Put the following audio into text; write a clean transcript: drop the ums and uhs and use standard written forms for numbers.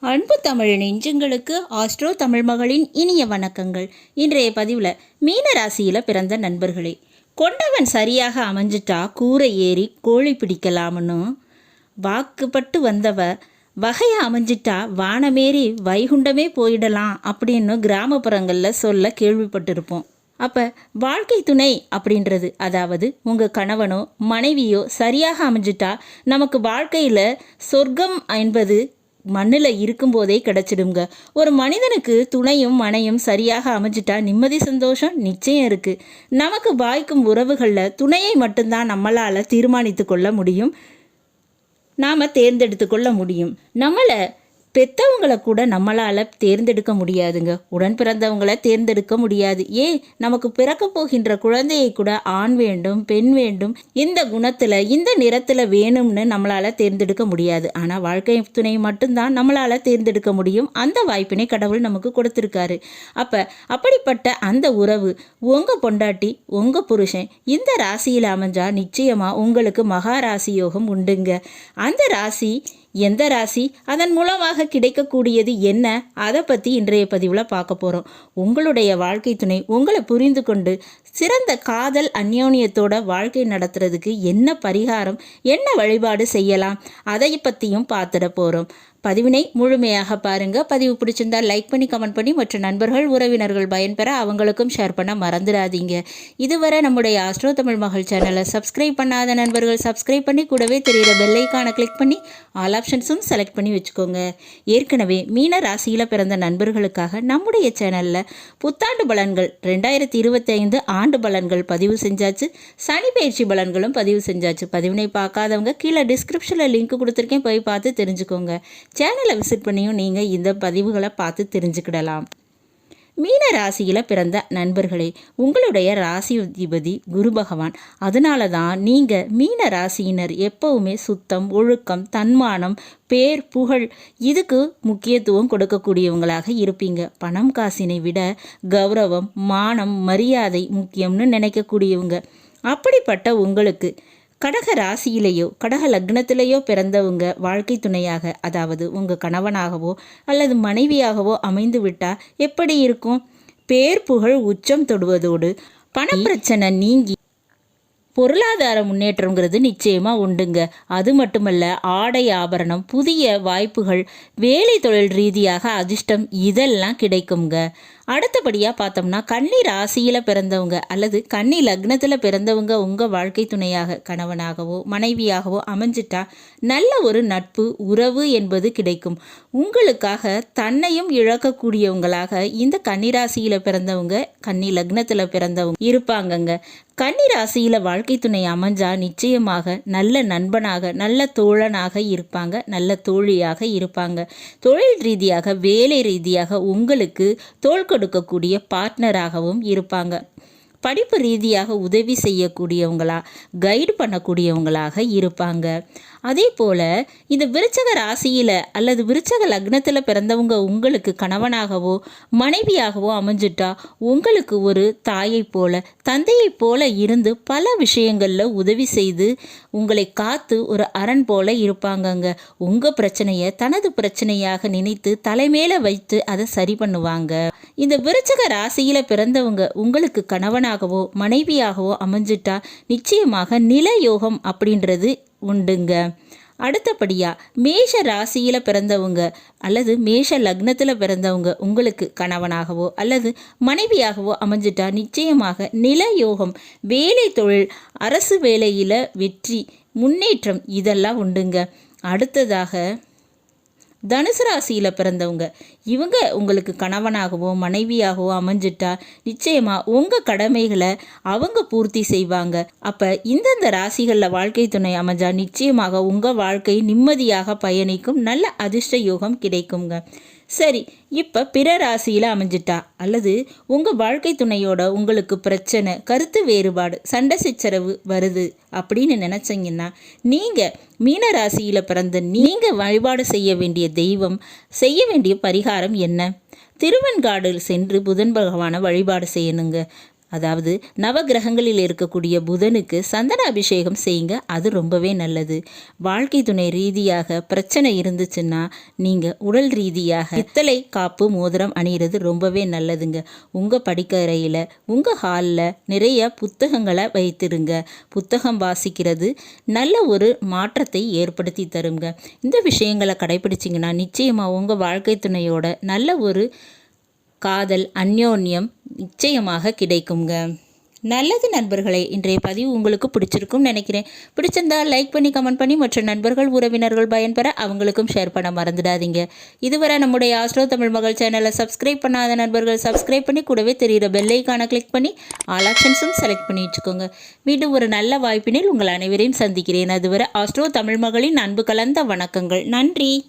அன்பு தமிழ் நெஞ்சங்களுக்கு ஆஸ்ட்ரோ தமிழ் மகளின் இனிய வணக்கங்கள். இன்றைய பதிவில் மீன ராசியில் பிறந்த நண்பர்களே, கொண்டவன் சரியாக அமைஞ்சிட்டா கூரை ஏறி கோழி பிடிக்கலாம்னு வாக்குப்பட்டு வந்தவ வகையாக அமைஞ்சிட்டா வானமேறி வைகுண்டமே போயிடலாம் அப்படின்னு கிராமப்புறங்களில் சொல்ல கேள்விப்பட்டிருப்போம். அப்போ வாழ்க்கை துணை அப்படின்றது, அதாவது உங்கள் கணவனோ மனைவியோ சரியாக அமைஞ்சிட்டா நமக்கு வாழ்க்கையில் சொர்க்கம் என்பது மண்ணில் இருக்கும்போதே கிடச்சிடுங்க. ஒரு மனிதனுக்கு துணையும் மனையும் சரியாக அமைஞ்சிட்டா நிம்மதி சந்தோஷம் நிச்சயம் இருக்குது. நமக்கு வாய்க்கும் உறவுகளில் துணையை மட்டும்தான் நம்மளால் தீர்மானித்து கொள்ள முடியும், நாம் தேர்ந்தெடுத்து கொள்ள முடியும். நம்மளை பெற்றவங்களை கூட நம்மளால் தேர்ந்தெடுக்க முடியாதுங்க. உடன் பிறந்தவங்களை தேர்ந்தெடுக்க முடியாது. ஏன், நமக்கு பிறக்க போகின்ற குழந்தையை கூட ஆண் வேண்டும் பெண் வேண்டும், இந்த குணத்தில் இந்த நிறத்தில் வேணும்னு நம்மளால் தேர்ந்தெடுக்க முடியாது. ஆனால் வாழ்க்கை துணை மட்டும்தான் நம்மளால் தேர்ந்தெடுக்க முடியும். அந்த வாய்ப்பினை கடவுள் நமக்கு கொடுத்துருக்காரு. அப்படிப்பட்ட அந்த உறவு உங்கள் பொண்டாட்டி உங்கள் புருஷன் இந்த ராசியில் அமைஞ்சா நிச்சயமாக உங்களுக்கு மகாராசி யோகம் உண்டுங்க. அந்த ராசி எந்த ராசி, அதன் மூலமாக கிடைக்கக்கூடியது என்ன, அதை பற்றி இன்றைய பதிவில் பார்க்க போகிறோம். உங்களுடைய வாழ்க்கை துணை உங்களை புரிந்து கொண்டு சிறந்த காதல் அந்யோன்யத்தோட வாழ்க்கை நடத்துறதுக்கு என்ன பரிகாரம், என்ன வழிபாடு செய்யலாம், அதை பற்றியும் பார்த்துட போகிறோம். பதிவினை முழுமையாக பாருங்கள். பதிவு பிடிச்சிருந்தால் லைக் பண்ணி கமெண்ட் பண்ணி மற்ற நண்பர்கள் உறவினர்கள் பயன்பெற அவங்களுக்கும் ஷேர் பண்ண மறந்துடாதீங்க. இதுவரை நம்முடைய ஆஸ்ட்ரோ தமிழ் மகள் சேனலை சப்ஸ்கிரைப் பண்ணாத நண்பர்கள் சப்ஸ்கிரைப் பண்ணி கூடவே தெரிகிற பெல்லைக்கான கிளிக் பண்ணி ஆல் ஆப்ஷன்ஸும் செலக்ட் பண்ணி வச்சுக்கோங்க. ஏற்கனவே மீன ராசியில் பிறந்த நண்பர்களுக்காக நம்முடைய சேனலில் புத்தாண்டு பலன்கள் 2025 ஆண்டு பலன்கள் பதிவு செஞ்சாச்சு. சனி பயிற்சி பலன்களும் பதிவு செஞ்சாச்சு. பதிவினை பார்க்காதவங்க கீழே டிஸ்கிரிப்ஷனில் லிங்க் கொடுத்துருக்கேன், போய் பார்த்து தெரிஞ்சுக்கோங்க. சேனலை விசிட் பண்ணியும் நீங்கள் இந்த பதிவுகளை பார்த்து தெரிஞ்சுக்கிடலாம். மீன ராசியில் பிறந்த நண்பர்களே, உங்களுடைய ராசி அதிபதி குரு பகவான். அதனால தான் நீங்கள் மீன ராசியினர் எப்பவுமே சுத்தம், ஒழுக்கம், தன்மானம், பேர், புகழ் இதுக்கு முக்கியத்துவம் கொடுக்கக்கூடியவங்களாக இருப்பீங்க. பணம் காசினை விட கௌரவம், மானம், மரியாதை முக்கியம்னு நினைக்கக்கூடியவங்க. அப்படிப்பட்ட உங்களுக்கு கடக ராசியிலேயோ கடக லக்னத்திலேயோ பிறந்தவங்க வாழ்க்கை துணையாக, அதாவது உங்கள் கணவனாகவோ அல்லது மனைவியாகவோ அமைந்து விட்டால் எப்படி இருக்கும்? பேர் புகழ் உச்சம் தொடுவதோடு பணப்பிரச்சனை நீங்கி பொருளாதார முன்னேற்றங்கிறது நிச்சயமாக உண்டுங்க. அது மட்டுமல்ல, ஆடை ஆபரணம், புதிய வாய்ப்புகள், வேலை தொழில் ரீதியாக அதிர்ஷ்டம் இதெல்லாம் கிடைக்குங்க. அடுத்தபடியாக பார்த்தோம்னா கன்னி ராசியில் பிறந்தவங்க அல்லது கன்னி லக்னத்தில் பிறந்தவங்க உங்கள் வாழ்க்கை துணையாக கணவனாகவோ மனைவியாகவோ அமைஞ்சிட்டா நல்ல ஒரு நட்பு உறவு என்பது கிடைக்கும். உங்களுக்காக தன்னையும் இழக்கக்கூடியவங்களாக இந்த கன்னி ராசியில் பிறந்தவங்க கன்னி லக்னத்தில் பிறந்தவங்க இருப்பாங்கங்க. கன்னி ராசியில் வாழ்க்கை துணை அமைஞ்சா நிச்சயமாக நல்ல நண்பனாக நல்ல தோழனாக இருப்பாங்க, நல்ல தோழியாக இருப்பாங்க. தொழில் ரீதியாக வேலை ரீதியாக உங்களுக்கு தோள் கொடுக்கக்கூடிய பார்ட்னராகவும் இருப்பாங்க. படிப்பு ரீதியாக உதவி செய்யக்கூடியவங்களா கைடு பண்ணக்கூடியவங்களாக இருப்பாங்க. அதே போல் இந்த விருச்சக ராசியில் அல்லது விருச்சக லக்னத்தில் பிறந்தவங்க உங்களுக்கு கணவனாகவோ மனைவியாகவோ அமைஞ்சிட்டா உங்களுக்கு ஒரு தாயை போல தந்தையை போல இருந்து பல விஷயங்களில் உதவி செய்து உங்களை காத்து ஒரு அரண் போல இருப்பாங்கங்க. உங்கள் பிரச்சனையை தனது பிரச்சனையாக நினைத்து தலைமேல வைத்து அதை சரி பண்ணுவாங்க. இந்த விருச்சக ராசியில் பிறந்தவங்க உங்களுக்கு கணவனாகவோ மனைவியாகவோ அமைஞ்சிட்டா நிச்சயமாக நில யோகம் அப்படின்றது உண்டுங்க. அடுத்தபடியாக மேஷ ராசியில் பிறந்தவங்க அல்லது மேஷ லக்னத்தில் பிறந்தவங்க உங்களுக்கு கணவனாகவோ அல்லது மனைவியாகவோ அமைஞ்சிட்டா நிச்சயமாக நில யோகம், வேலை தொழில், அரசு வேலையில் வெற்றி, முன்னேற்றம் இதெல்லாம் உண்டுங்க. அடுத்ததாக தனுசு ராசியில் பிறந்தவங்க இவங்க உங்களுக்கு கணவனாகவோ மனைவியாகவோ அமைஞ்சிட்டா நிச்சயமாக உங்கள் கடமைகளை அவங்க பூர்த்தி செய்வாங்க. அப்போ இந்தந்த ராசிகளில் வாழ்க்கை துணை அமைஞ்சா நிச்சயமாக உங்கள் வாழ்க்கை நிம்மதியாக பயணிக்கும், நல்ல அதிர்ஷ்ட யோகம் கிடைக்குங்க. சரி, இப்போ பிற ராசியில் அமைஞ்சிட்டா அல்லது உங்கள் வாழ்க்கை துணையோட உங்களுக்கு பிரச்சனை, கருத்து வேறுபாடு, சண்டை சிச்சரவு வருது அப்படின்னு நினச்சிங்கன்னா நீங்கள் மீன ராசியில் பிறந்த நீங்கள் வழிபாடு செய்ய வேண்டிய தெய்வம், செய்ய வேண்டிய பரிகாரம் என்ன? திருவெண்காடில் சென்று புதன் பகவானை வழிபாடு செய்யணுங்க. அதாவது நவகிரகங்களில் இருக்கக்கூடிய புதனுக்கு சந்தன அபிஷேகம் செய்யுங்க. அது ரொம்பவே நல்லது. வாழ்க்கை துணை ரீதியாக பிரச்சனை இருந்துச்சுன்னா நீங்கள் உடல் ரீதியாக பித்தளை காப்பு மோதிரம் அணிகிறது ரொம்பவே நல்லதுங்க. உங்கள் படிக்கறையில் உங்கள் ஹாலில் நிறைய புத்தகங்களை வைத்திருங்க. புத்தகம் வாசிக்கிறது நல்ல ஒரு மாற்றத்தை ஏற்படுத்தி தருங்க. இந்த விஷயங்களை கடைபிடிச்சிங்கன்னா நிச்சயமாக உங்கள் வாழ்க்கை துணையோட நல்ல ஒரு காதல் அந்யோன்யம் நிச்சயமாக கிடைக்குங்க. நல்லது நண்பர்களே, இன்றைய பதிவு உங்களுக்கு பிடிச்சிருக்கும்னு நினைக்கிறேன். பிடிச்சிருந்தா லைக் பண்ணி கமெண்ட் பண்ணி மற்ற நண்பர்கள் உறவினர்கள் பயன்பெற அவங்களுக்கும் ஷேர் பண்ண மறந்துடாதீங்க. இதுவரை நம்முடைய ஆஸ்ட்ரோ தமிழ் மகள் சேனலை சப்ஸ்கிரைப் பண்ணாத நண்பர்கள் சப்ஸ்கிரைப் பண்ணி கூடவே தெரிகிற பெல் ஐகானை கிளிக் பண்ணி ஆல் ஆப்ஷன்ஸும் செலக்ட் பண்ணி வச்சுக்கோங்க. மீண்டும் ஒரு நல்ல வாய்ப்பினில் உங்கள் அனைவரையும் சந்திக்கிறேன். அதுவரை ஆஸ்ட்ரோ தமிழ் மகளின் அன்பு கலந்த வணக்கங்கள். நன்றி.